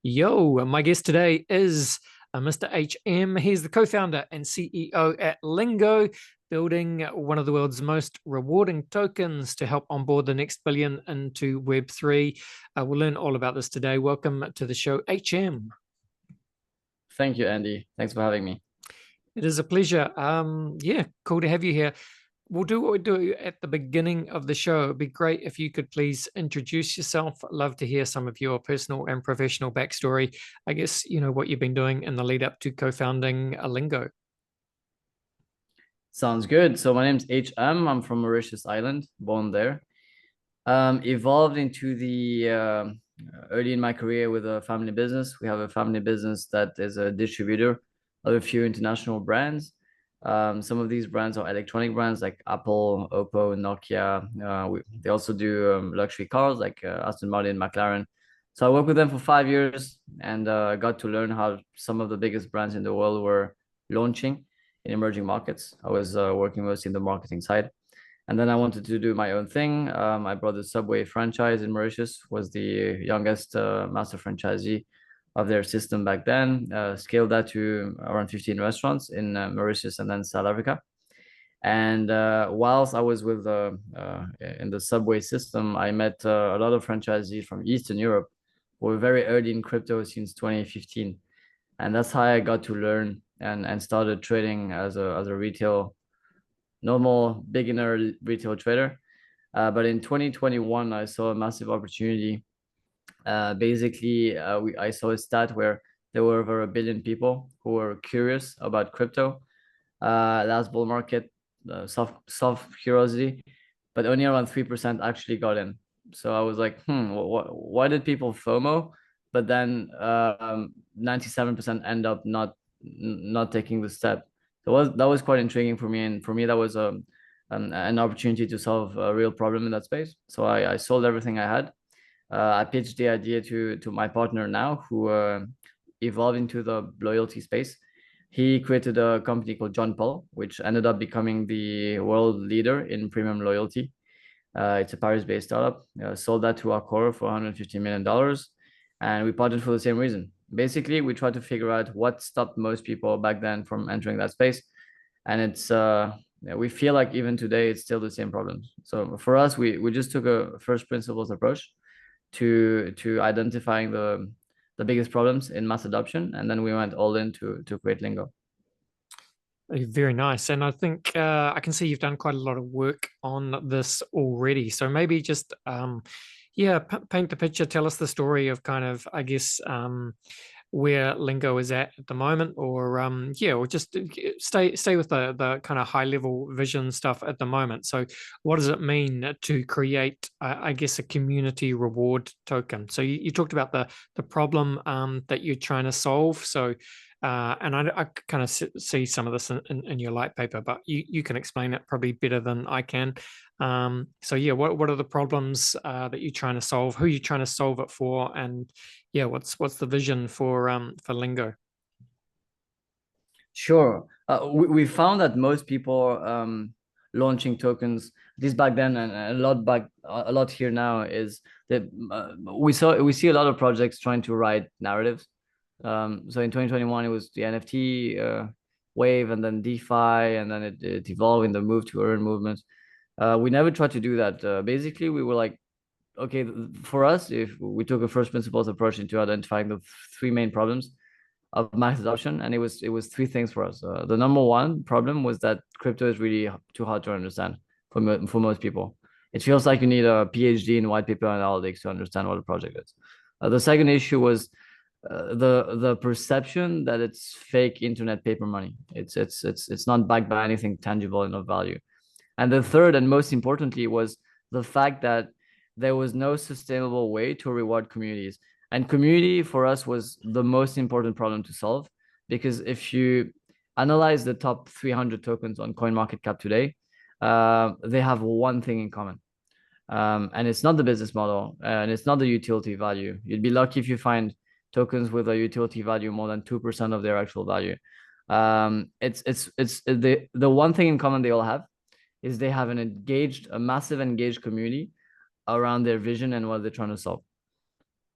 Yo, my guest today is Mr. HM. He's the co-founder and CEO at Lingo, building one of the world's most rewarding tokens to help onboard the next billion into Web3. We'll learn all about this today. Welcome to the show, HM. Thank you, Andy. Thanks for having me. It is a pleasure. Yeah, cool to have you here. We'll do what we do at the beginning of the show. It'd be great if you could please introduce yourself. I'd love to hear some of your personal and professional backstory. I guess, what you've been doing in the lead up to co-founding Lingo. Sounds good. So my name's HM. I'm from Mauritius Island, born there. Evolved into the early in my career with a family business. We have a family business that is a distributor of a few international brands. Some of these brands are electronic brands like Apple, Oppo, Nokia. They also do luxury cars like Aston Martin, McLaren. So I worked with them for 5 years and got to learn how some of the biggest brands in the world were launching in emerging markets. I was working mostly in the marketing side. And then I wanted to do my own thing. I brought the Subway franchise in Mauritius, was the youngest master franchisee of their system back then, scaled that to around 15 restaurants in Mauritius and then South Africa. And whilst I was with in the Subway system, I met a lot of franchisees from Eastern Europe who were very early in crypto since 2015. And that's how I got to learn and started trading as a normal beginner retail trader. But in 2021, I saw a massive opportunity. I saw a stat where there were over 1 billion people who were curious about crypto. Last bull market, soft curiosity, but only around 3% actually got in. So I was like, why did people FOMO? But then 97% end up not taking the step. So that was quite intriguing for me, and for me that was an opportunity to solve a real problem in that space. So I sold everything I had. I pitched the idea to my partner now, who evolved into the loyalty space. He created a company called John Paul, which ended up becoming the world leader in premium loyalty. It's a Paris-based startup. Sold that to Accor for $150 million, and we partnered for the same reason. Basically, we tried to figure out what stopped most people back then from entering that space, and it's we feel like even today it's still the same problems. So for us, we just took a first principles approach to identifying the biggest problems in mass adoption, and then we went all in to create Lingo. Very nice. And I think I can see you've done quite a lot of work on this already. So maybe just, paint the picture, tell us the story of kind of, I guess, where Lingo is at the moment, or or just stay with the kind of high level vision stuff at the moment. So what does it mean to create, I guess, a community reward token? So you talked about the problem that you're trying to solve. So and I kind of see some of this in your light paper, but you can explain it probably better than I can. So yeah, what are the problems that you're trying to solve? Who are you trying to solve it for? And yeah, what's the vision for Lingo? Sure. We found that most people launching tokens, at least back then, and a lot here now, is that we see a lot of projects trying to write narratives. So in 2021, it was the NFT wave, and then DeFi, and then it evolved in the move to earn movement. We never tried to do that. Basically, we were like, okay, for us, if we took a first principles approach into identifying the three main problems of mass adoption, and it was three things for us. The number one problem was that crypto is really too hard to understand for most people. It feels like you need a PhD in white paper analytics to understand what a project is. The second issue was the perception that it's fake internet paper money. It's not backed by anything tangible and of value. And the third and most importantly was the fact that there was no sustainable way to reward communities. And community for us was the most important problem to solve, because if you analyze the top 300 tokens on CoinMarketCap today, they have one thing in common. And it's not the business model, and it's not the utility value. You'd be lucky if you find tokens with a utility value more than 2% of their actual value. It's the one thing in common they all have is they have a massive engaged community around their vision and what they're trying to solve.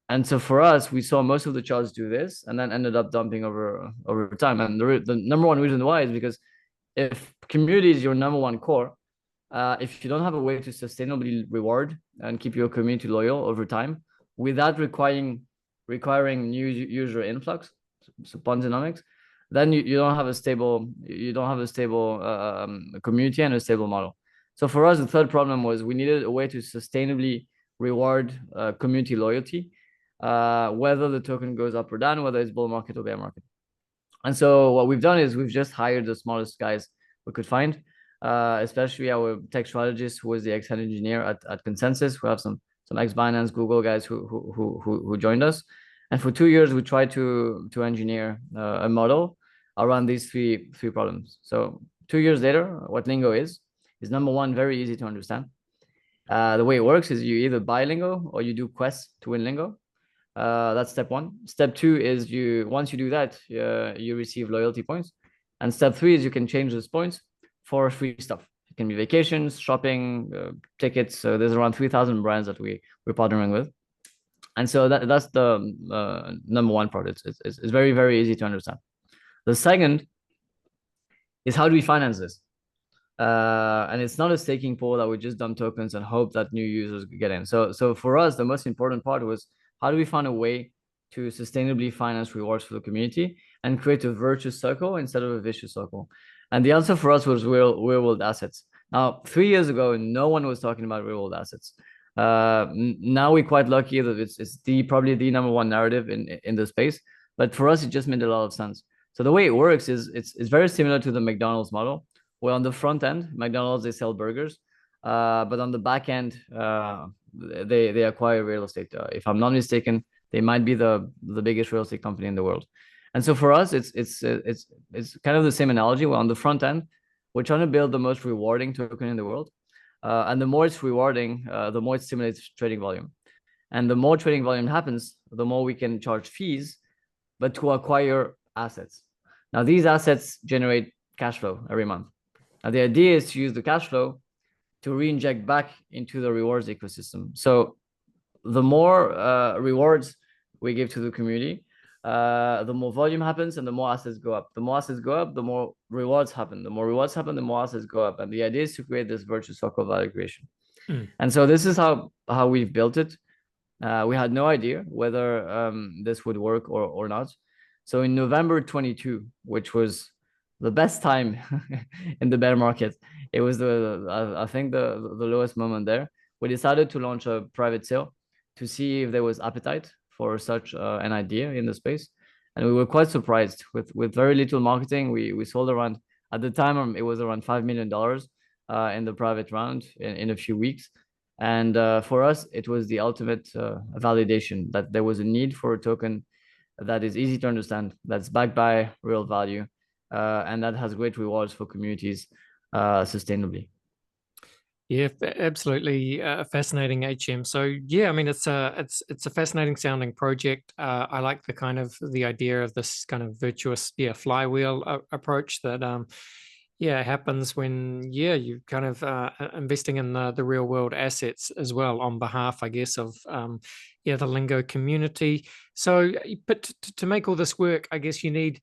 And so for us, we saw most of the charts do this, and then ended up dumping over time. And the number one reason why is because if community is your number one core, if you don't have a way to sustainably reward and keep your community loyal over time without requiring new user influx, so Ponzinomics, then you don't have a stable community and a stable model. So for us, the third problem was we needed a way to sustainably reward community loyalty, whether the token goes up or down, whether it's bull market or bear market. And so what we've done is we've just hired the smartest guys we could find, especially our tech strategist, who was the ex-head engineer at Consensus. We have some ex-Binance, Google guys who joined us. And for 2 years, we tried to engineer a model around these three problems. So 2 years later, what Lingo is number one, very easy to understand. The way it works is you either buy Lingo or you do quests to win Lingo. That's step one. Step two is once you do that, you receive loyalty points. And step three is you can change those points for free stuff. It can be vacations, shopping, tickets. So there's around 3,000 brands that we're partnering with. And so that's the number one part. It's very, very easy to understand. The second is, how do we finance this? And it's not a staking pool that we just dump tokens and hope that new users get in. So for us, the most important part was, how do we find a way to sustainably finance rewards for the community and create a virtuous circle instead of a vicious circle? And the answer for us was real world assets. Now, 3 years ago, no one was talking about real world assets. Now we're quite lucky that it's probably the number one narrative in the space. But for us, it just made a lot of sense. So the way it works is it's very similar to the McDonald's model, where on the front end, McDonald's, they sell burgers, but on the back end, they acquire real estate. If I'm not mistaken, they might be the biggest real estate company in the world. And so for us, it's kind of the same analogy. Where on the front end, we're trying to build the most rewarding token in the world, and the more it's rewarding, the more it stimulates trading volume, and the more trading volume happens, the more we can charge fees, but to acquire assets. Now these assets generate cash flow every month. Now the idea is to use the cash flow to re-inject back into the rewards ecosystem. So the more rewards we give to the community, the more volume happens and the more assets go up. The more assets go up, the more rewards happen. The more rewards happen, the more assets go up. And the idea is to create this virtuous circle of value creation. And so this is how we've built it. We had no idea whether this would work or not. So in November 22, which was the best time in the bear market, it was I think the lowest moment there, we decided to launch a private sale to see if there was appetite for such an idea in the space. And we were quite surprised. With very little marketing, we sold around, at the time, it was around $5 million in the private round in a few weeks. And for us, it was the ultimate validation that there was a need for a token that is easy to understand, that's backed by real value, and that has great rewards for communities sustainably. Yeah, absolutely fascinating, HM. So yeah, I mean, it's a fascinating sounding project. I like the idea of this kind of virtuous flywheel approach that happens when you're kind of investing in the real world assets as well on behalf, I guess, of the Lingo community. So, but to make all this work, I guess you need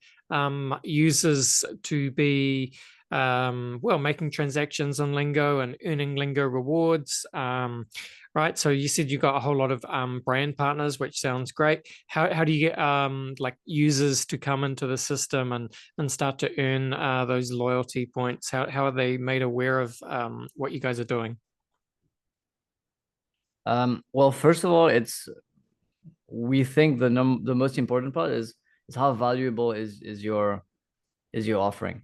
users to be making transactions on Lingo and earning Lingo rewards, right? So you said you got a whole lot of brand partners, which sounds great. How do you get like users to come into the system and start to earn those loyalty points? How are they made aware of what you guys are doing? Well, first of all, we think the most important part is how valuable is your offering.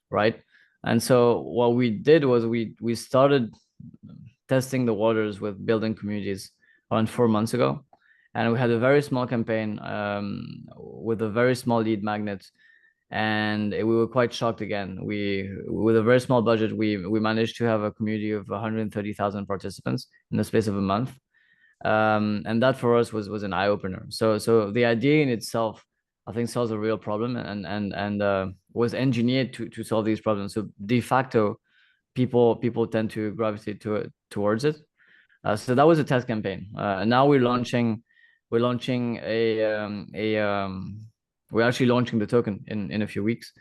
Right? And so what we did was we started testing the waters with building communities around 4 months ago, and we had a very small campaign with a very small lead magnet, and we were quite shocked again. With a very small budget, we managed to have a community of 130,000 participants in the space of a month, and that for us was an eye-opener. So the idea in itself, I think, solves a real problem and was engineered to solve these problems. So de facto, people tend to gravitate towards it. So that was a test campaign. And now we're launching we're launching we're actually launching the token in a few weeks.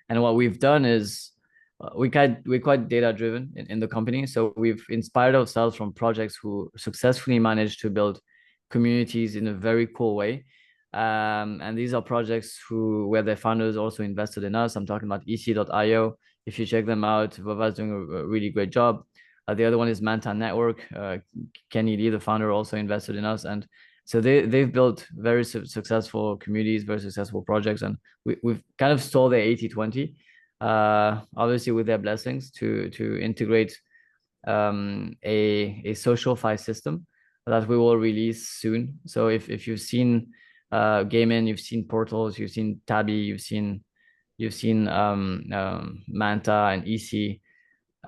And what we've done is we're quite data driven in the company. So we've inspired ourselves from projects who successfully managed to build communities in a very cool way. And these are projects where their founders also invested in us. I'm talking about EC.io. If you check them out, Vava's doing a really great job. The other one is Manta Network. Kenny Lee, the founder, also invested in us. And so they've built very successful communities, very successful projects. And we've kind of stole their 80-20, obviously with their blessings, to integrate a social fi system that we will release soon. So if you've seen Gaiman, you've seen Portals, you've seen Tabby, you've seen Manta and EC.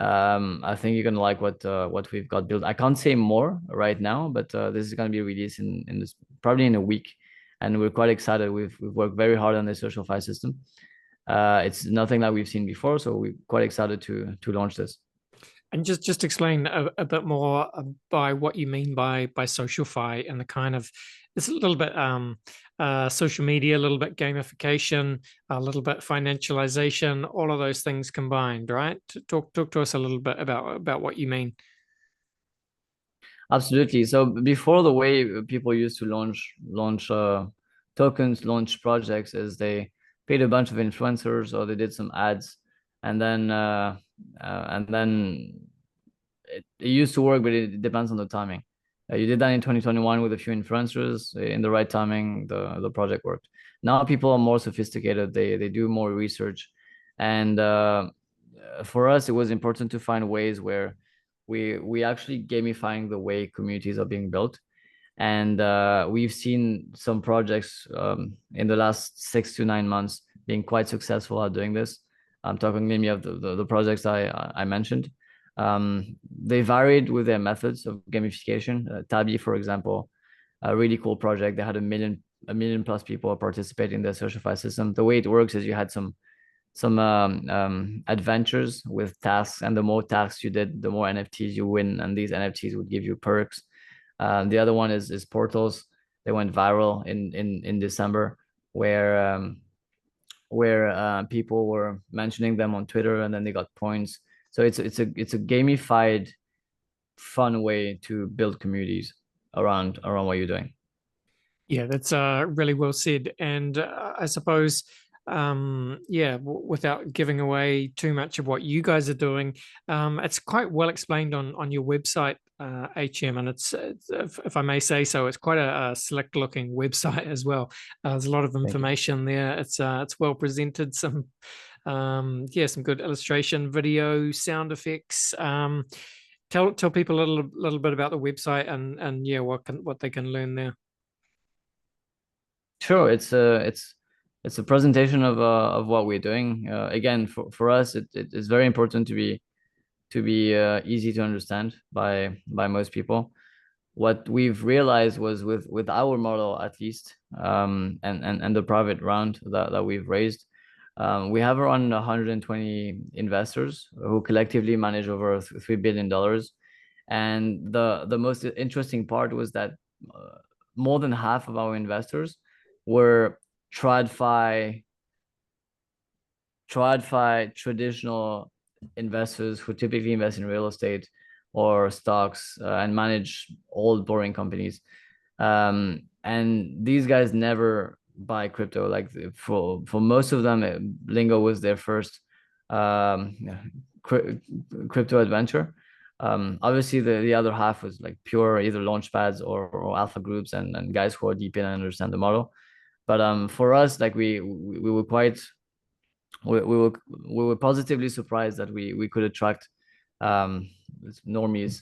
I think you're gonna like what we've got built. I can't say more right now, but this is gonna be released in this probably in a week, and we're quite excited. We've worked very hard on the social file system. It's nothing like we've seen before, so we're quite excited to launch this. And just explain a bit more by what you mean by socialify and the kind of, it's a little bit social media, a little bit gamification, a little bit financialization, all of those things combined, right? Talk to us a little bit about what you mean. Absolutely. So before, the way people used to launch tokens, launch projects, is they paid a bunch of influencers or they did some ads, and then it used to work, but it depends on the timing. You did that in 2021 with a few influencers in the right timing, the project worked. Now people are more sophisticated. They do more research, and for us, it was important to find ways where we actually gamifying the way communities are being built. And we've seen some projects in the last 6 to 9 months being quite successful at doing this. I'm talking mainly of the projects I mentioned. They varied with their methods of gamification. Tabby, for example, a really cool project. They had a million plus people participate in the social file system. The way it works is you had some adventures with tasks, and the more tasks you did, the more NFTs you win, and these NFTs would give you perks. The other one is Portals. They went viral in December, where people were mentioning them on Twitter, and then they got points. So it's a gamified, fun way to build communities around what you're doing. Yeah, that's really well said. And I suppose, yeah, without giving away too much of what you guys are doing, it's quite well explained on your website, HM, and it's if I may say so, it's quite a slick looking website as well. There's a lot of information there. It's well presented. Some yeah, some good illustration, video, sound effects. Tell people a little bit about the website and yeah, what they can learn there. Sure, it's a presentation of what we're doing. Again, for us, it's very important to be easy to understand by most people. What we've realized was with our model, at least, and the private round that we've raised, we have around 120 investors who collectively manage over $3 billion. And the most interesting part was that more than half of our investors were TradFi traditional investors who typically invest in real estate or stocks and manage old boring companies. And these guys never buy crypto. Like for most of them, Lingo was their first crypto adventure. Obviously the other half was like pure either launch pads or alpha groups and guys who are deep in and understand the model. But for us, like we were quite we were positively surprised that we could attract normies,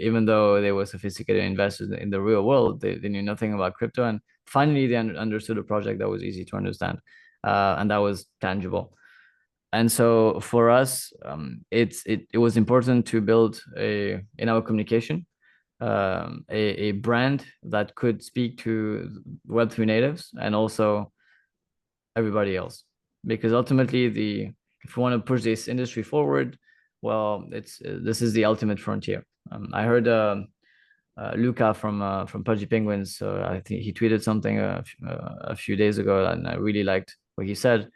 even though they were sophisticated investors in the real world. They knew nothing about crypto, and finally they understood a project that was easy to understand, and that was tangible. And so for us, it was important to build in our communication a brand that could speak to Web3 natives and also everybody else, because ultimately if you want to push this industry forward, well, this is the ultimate frontier. I heard Luca from Pudgy Penguins. So I think he tweeted something a few days ago, and I really liked what he said.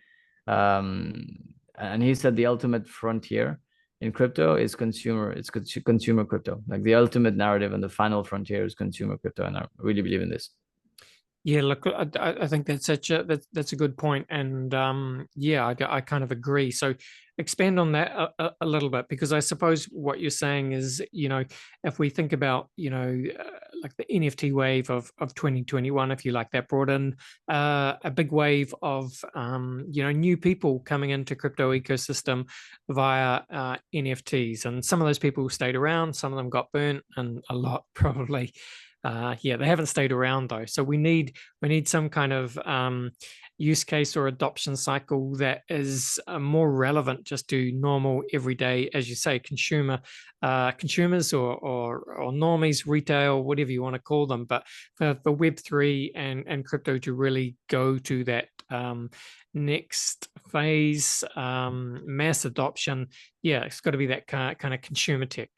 And he said the ultimate frontier in crypto is consumer. It's consumer crypto. Like the ultimate narrative and the final frontier is consumer crypto, and I really believe in this. Yeah, look, I think that's that's a good point, and yeah, I kind of agree. So expand on that a little bit, because I suppose what you're saying is, if we think about, like the NFT wave of 2021, if you like, that brought in a big wave of new people coming into crypto ecosystem via NFTs, and some of those people stayed around, some of them got burnt, and a lot probably. Yeah, they haven't stayed around though. So we need some kind of use case or adoption cycle that is more relevant just to normal, everyday, as you say, consumers or normies, retail, whatever you want to call them. But for Web3 and crypto to really go to that next phase, mass adoption, yeah, it's got to be that kind of consumer tech,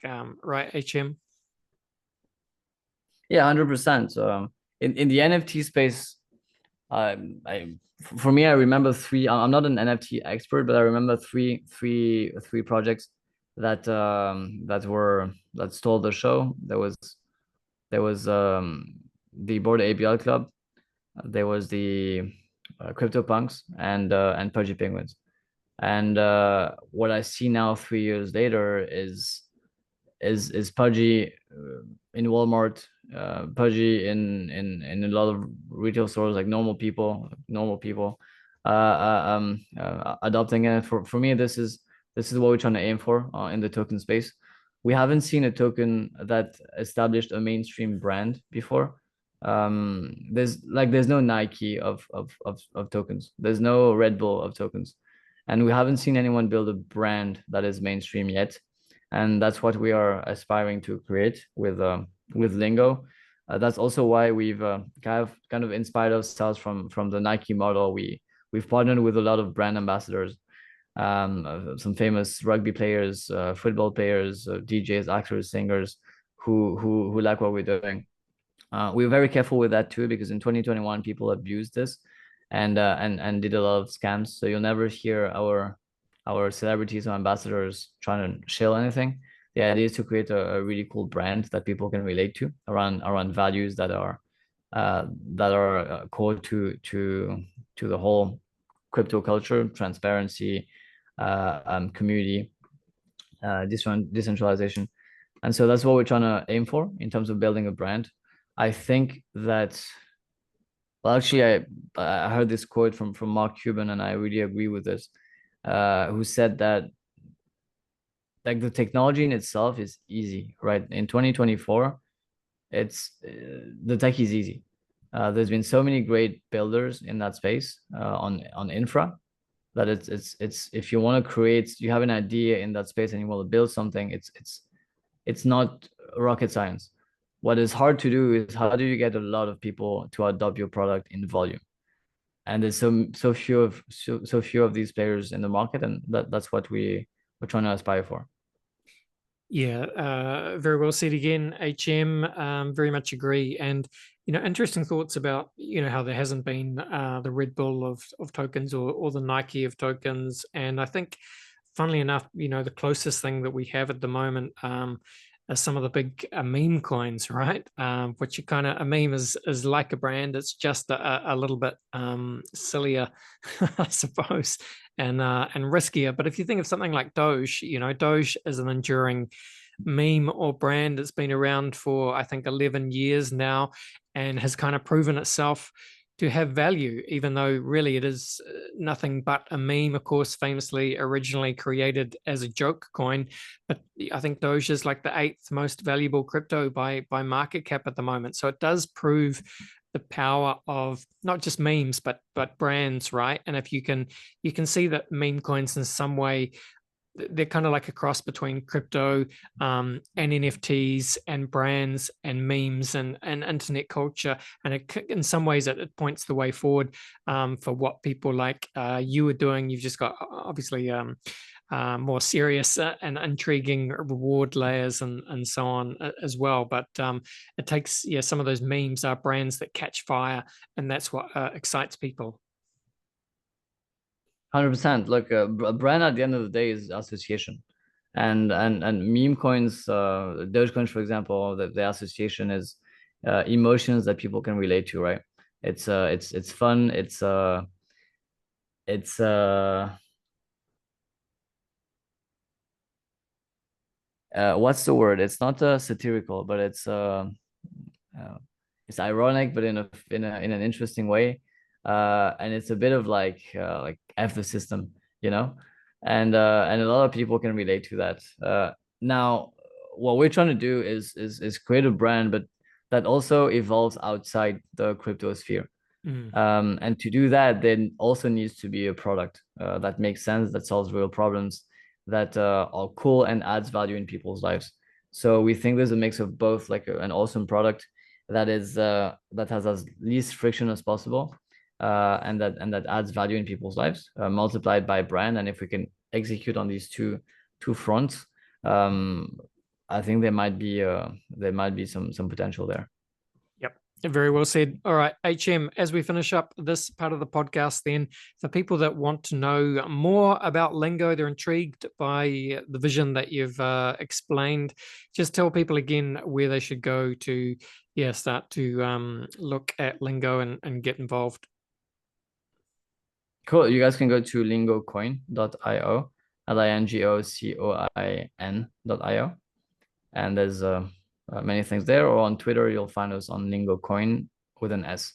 right, HM? Yeah, 100%. In the NFT space, for me, I remember three. I'm not an NFT expert, but I remember three projects that that stole the show. There was the Bored ABL Club. There was the CryptoPunks and Pudgy Penguins. And what I see now, 3 years later, is Pudgy in Walmart, Pudgy in a lot of retail stores, like normal people adopting it. For me, this is what we're trying to aim for in the token space. We haven't seen a token that established a mainstream brand before. There's no Nike of tokens. There's no Red Bull of tokens, and we haven't seen anyone build a brand that is mainstream yet. And that's what we are aspiring to create with Lingo. That's also why we've kind of inspired ourselves from the Nike model. We've partnered with a lot of brand ambassadors, some famous rugby players, football players, DJs, actors, singers who like what we're doing. We were very careful with that too, because in 2021 people abused this and did a lot of scams. So you'll never hear our celebrities or ambassadors trying to shill anything. The idea is to create a really cool brand that people can relate to around values that are core to the whole crypto culture: transparency, community, decentralization. And so that's what we're trying to aim for in terms of building a brand. I think that, well, actually, I heard this quote from Mark Cuban, and I really agree with this, who said that, like, the technology in itself is easy, right? In 2024, it's the tech is easy. There's been so many great builders in that space on infra, that it's if you want to create, you have an idea in that space and you want to build something, it's not rocket science. What is hard to do is, how do you get a lot of people to adopt your product in volume? And there's so few of these players in the market, and that's what we're trying to aspire for. Yeah, very well said again, HM. Very much agree. And interesting thoughts about how there hasn't been the Red Bull of tokens, or the Nike of tokens. And I think, funnily enough, the closest thing that we have at the moment are some of the big meme coins, right? Which you kind of, a meme is like a brand. It's just a little bit sillier, I suppose, and riskier. But if you think of something like Doge, Doge is an enduring meme or brand that's been around for, I think, 11 years now, and has kind of proven itself to have value, even though really it is nothing but a meme, of course, famously originally created as a joke coin. But I think Doge is like the 8th most valuable crypto by market cap at the moment. So it does prove the power of not just memes, but brands, right? And if you can see that meme coins in some way, they're kind of like a cross between crypto and NFTs and brands and memes and internet culture. And in some ways, it points the way forward for what people like you are doing. You've just got, obviously, more serious and intriguing reward layers and so on as well. But it takes some of those memes are brands that catch fire, and that's what excites people. 100%. Look, a brand at the end of the day is association, and meme coins, Dogecoin, for example, the association is emotions that people can relate to, right? It's fun. What's the word? It's not satirical, but it's ironic, but in an interesting way. And it's a bit of like F the system, and a lot of people can relate to that. Now, what we're trying to do is create a brand, but that also evolves outside the crypto sphere. And to do that, there also needs to be a product that makes sense, that solves real problems, that are cool and adds value in people's lives. So we think there's a mix of both, like an awesome product that has as least friction as possible, and that adds value in people's lives, multiplied by brand. And if we can execute on these two fronts, I think there might be some potential there. Very well said. All right, HM, as we finish up this part of the podcast, then, for people that want to know more about Lingo, they're intrigued by the vision that you've explained, just tell people again where they should go to start to look at Lingo and get involved. Cool. You guys can go to lingocoin.io, lingocoin.io, and there's many things there, or on Twitter, you'll find us on lingocoin with an S.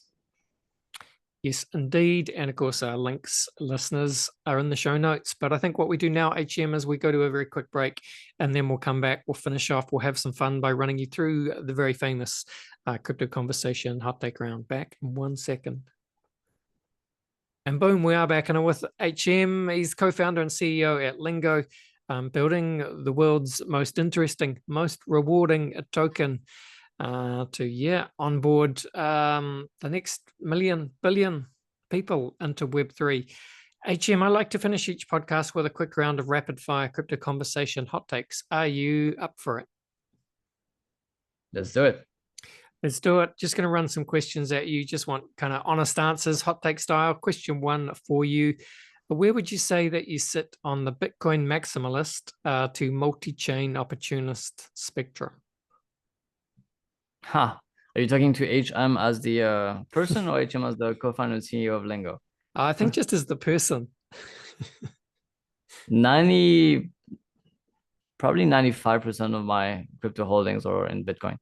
Yes, indeed. And of course, our links, listeners, are in the show notes. But I think what we do now, HM, is we go to a very quick break, and then we'll come back, we'll finish off, we'll have some fun by running you through the very famous crypto conversation hot take round. Back in 1 second. And boom, we are back, and I'm with HM. He's co-founder and CEO at Lingo, building the world's most interesting, most rewarding token to onboard the next billion people into Web3. HM, I like to finish each podcast with a quick round of rapid fire crypto conversation hot takes. Are you up for it? Let's do it. Let's do it. Just going to run some questions at you. Just want kind of honest answers, hot take style. Question 1 for you. Where would you say that you sit on the Bitcoin maximalist to multi-chain opportunist spectrum? Are you talking to HM as the person, or HM as the co-founder and CEO of Lingo? I think just as the person. Probably 95% of my crypto holdings are in Bitcoin.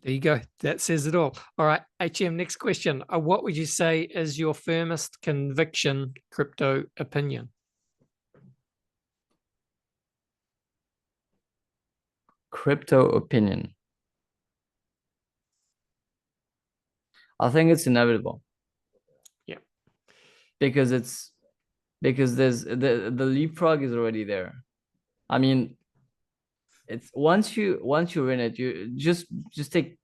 There you go. That says it all. All right, HM, next question. What would you say is your firmest conviction crypto opinion? Crypto opinion. I think it's inevitable. Yeah. Because there's the leapfrog is already there. I mean, it's once you're in it, you just take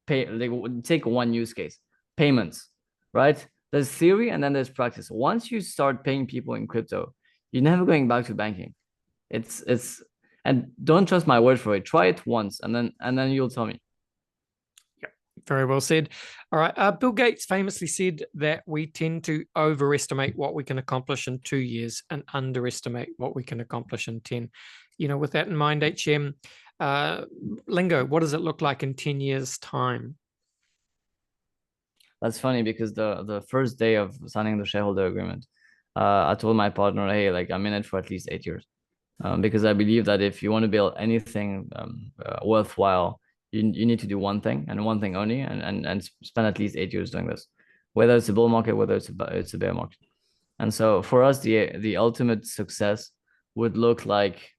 one use case, payments, right? There's theory and then there's practice. Once you start paying people in crypto, you're never going back to banking. And don't trust my word for it. Try it once, and then you'll tell me. Yeah, very well said. All right. Bill Gates famously said that we tend to overestimate what we can accomplish in 2 years and underestimate what we can accomplish in 10. With that in mind, HM, Lingo, what does it look like in 10 years' time? That's funny, because the first day of signing the shareholder agreement, I told my partner, hey, like, I'm in it for at least 8 years. Because I believe that if you want to build anything worthwhile, you need to do one thing and one thing only, and spend at least 8 years doing this, whether it's a bull market, whether it's a bear market. And so for us, the ultimate success would look like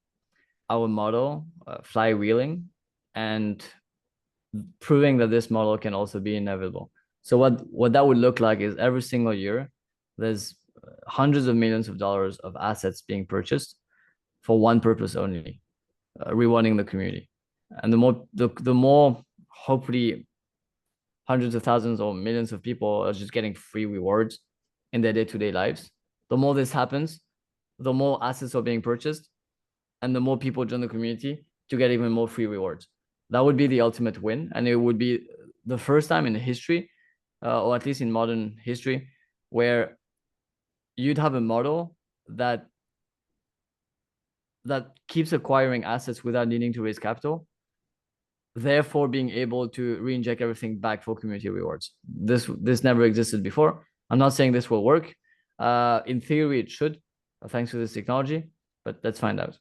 our model flywheeling and proving that this model can also be inevitable. So what that would look like is every single year, there's hundreds of millions of dollars of assets being purchased for one purpose only, rewarding the community. And the more hopefully hundreds of thousands or millions of people are just getting free rewards in their day-to-day lives, the more this happens, the more assets are being purchased and the more people join the community to get even more free rewards. That would be the ultimate win. And it would be the first time in history, or at least in modern history, where you'd have a model that keeps acquiring assets without needing to raise capital, therefore being able to re-inject everything back for community rewards. This never existed before. I'm not saying this will work. In theory, it should, thanks to this technology, but let's find out.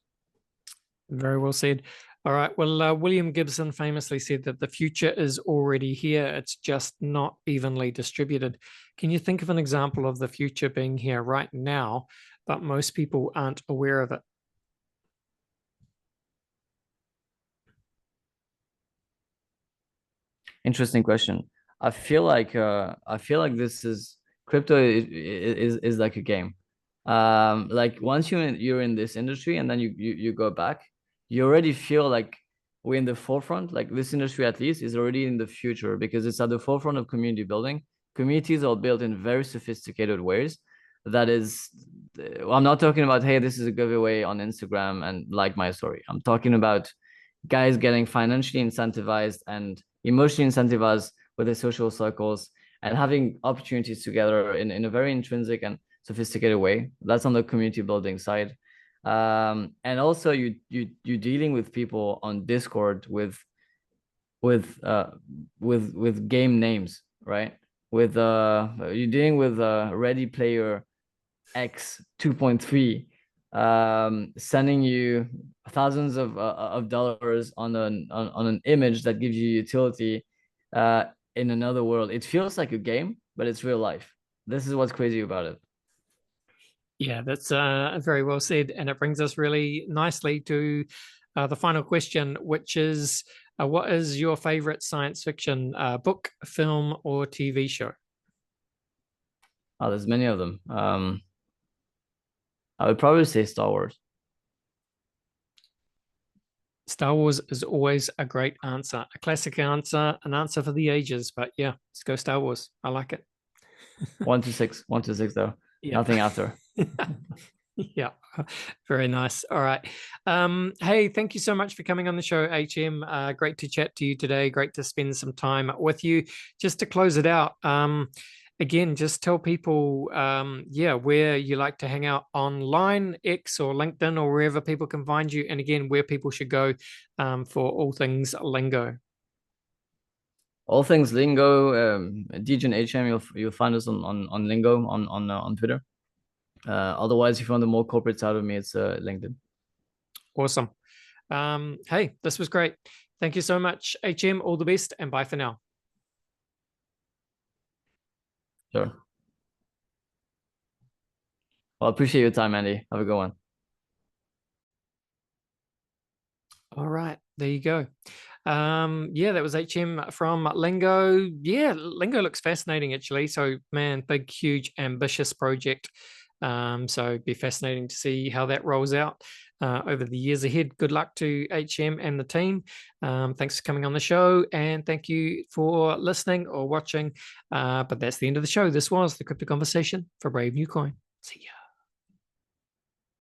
Very well said. All right. Well, William Gibson famously said that the future is already here. It's just not evenly distributed. Can you think of an example of the future being here right now, but most people aren't aware of it? Interesting question. I feel like this is crypto is like a game. Like once you're in this industry and then you go back, you already feel like we're in the forefront. Like this industry at least is already in the future because it's at the forefront of community building. Communities are built in very sophisticated ways. That is, I'm not talking about, hey, this is a giveaway on Instagram and like my story. I'm talking about guys getting financially incentivized and emotionally incentivized with their social circles and having opportunities together in a very intrinsic and sophisticated way. That's on the community building side. And also you're dealing with people on Discord with game names, right? With you're dealing with Ready Player X 2.3, sending you thousands of dollars on an image that gives you utility in another world. It feels like a game, but it's real life. This is what's crazy about it. Yeah, that's very well said. And it brings us really nicely to the final question, which is, what is your favorite science fiction book, film, or TV show? Oh, there's many of them. I would probably say Star Wars. Star Wars is always a great answer, a classic answer, an answer for the ages. But yeah, let's go Star Wars. I like it. 1 to 6, 1 to 6 though. Yeah. Nothing after. Yeah, very nice. All right. Hey, thank you so much for coming on the show, HM. Great to chat to you today. Great to spend some time with you. Just to close it out, again, just tell people, where you like to hang out online, X or LinkedIn or wherever people can find you. And again, where people should go for all things Lingo. All things Lingo, DJ and HM, you'll find us on Lingo on Twitter. Otherwise, if you want the more corporate side of me, it's LinkedIn. Awesome. Hey, this was great. Thank you so much, HM. All the best and bye for now. Sure. Well, I appreciate your time, Andy. Have a good one. All right, there you go. Yeah, that was HM from Lingo. Yeah, Lingo looks fascinating actually. So man, big, huge, ambitious project. So it'd be fascinating to see how that rolls out over the years ahead. Good luck to HM and the team. Thanks for coming on the show, and thank you for listening or watching. But that's the end of the show. This was the Crypto Conversation for Brave New Coin. See ya.